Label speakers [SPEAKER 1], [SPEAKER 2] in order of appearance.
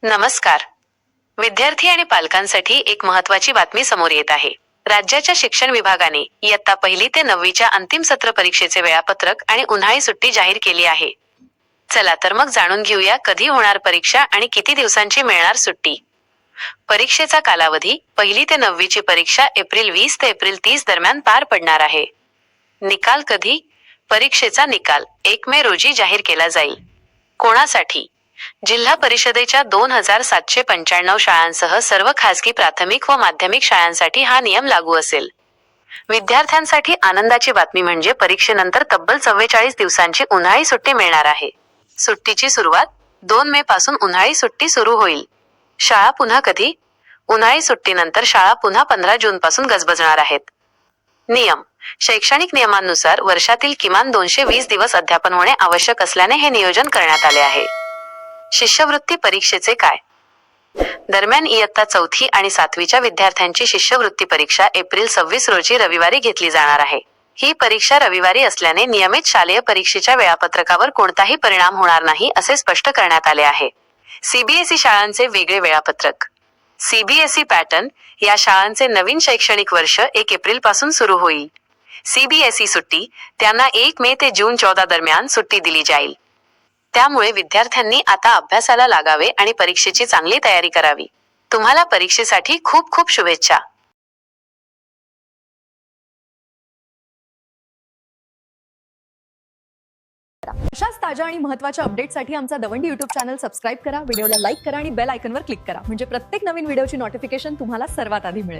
[SPEAKER 1] नमस्कार. विद्यार्थी आणि पालकांसाठी एक महत्त्वाची बातमी समोर येत आहे. राज्याच्या शिक्षण विभागाने इयत्ता 1 ते 9च्या अंतिम सत्र परीक्षेचे वेळापत्रक आणि उन्हाळी सुट्टी जाहीर केली आहे. चला तर मग जाणून घेऊया कधी होणार परीक्षा आणि किती दिवसांची मिळणार सुट्टी. परीक्षेचा कालावधी 1 ते 9ची परीक्षा एप्रिल 20 ते एप्रिल 30 दरम्यान पार पडणार आहे. निकाल कधी? परीक्षेचा निकाल 1 मे रोजी जाहीर केला जाईल. कोणासाठी? जिल्हा परिषदेच्या 2795 शाळांसह सर्व खासगी प्राथमिक व माध्यमिक शाळांसाठी हा नियम लागू असेल. विद्यार्थ्यांसाठी आनंदाची बातमी म्हणजे परीक्षेनंतर तब्बल 44 दिवसांची उन्हाळी सुट्टी मिळणार आहे. सुट्टीची सुरुवात 2 मे पासून उन्हाळी सुट्टी सुरू होईल. शाळा पुन्हा कधी? उन्हाळी सुट्टीनंतर शाळा पुन्हा 15 जूनपासून गजबजणार आहेत. नियम. शैक्षणिक नियमांनुसार वर्षातील किमान 220 दिवस अध्यापन होणे आवश्यक असल्याने हे नियोजन करण्यात आले आहे. शिष्यवृत्ती परीक्षेचे काय? दरम्यान इयत्ता 4थी आणि 7वीच्या विद्यार्थ्यांची शिष्यवृत्ती परीक्षा एप्रिल 26 रोजी रविवारी घेतली जाणार आहे. ही परीक्षा रविवारी असल्याने नियमित शालेय परीक्षेच्या वेळापत्रकावर कोणताही परिणाम होणार नाही असे स्पष्ट करण्यात आले आहे. सीबीएसई शाळांचे वेगळे वेळापत्रक. CBSE pattern. या शाळांचे नवीन शैक्षणिक वर्ष 1 एप्रिल पासून सुरू होईल. सीबीएसई सुट्टी. त्यांना 1 मे ते जून 14 दरम्यान सुट्टी दिली जाईल. त्यामुळे विद्यार्थ्यांनी आता अभ्यासाला लागावे आणि परीक्षेची चांगली तयारी करावी. तुम्हाला परीक्षेसाठी खूप खूप शुभेच्छा.
[SPEAKER 2] अशाच ताज्या आणि महत्त्वाच्या अपडेटसाठी आमचा दवंडी YouTube चॅनल सबस्क्राईब करा, व्हिडिओला लाईक करा आणि बेल आयकॉनवर क्लिक करा म्हणजे प्रत्येक नवीन व्हिडिओची नोटिफिकेशन तुम्हाला सर्वात आधी मिळेल.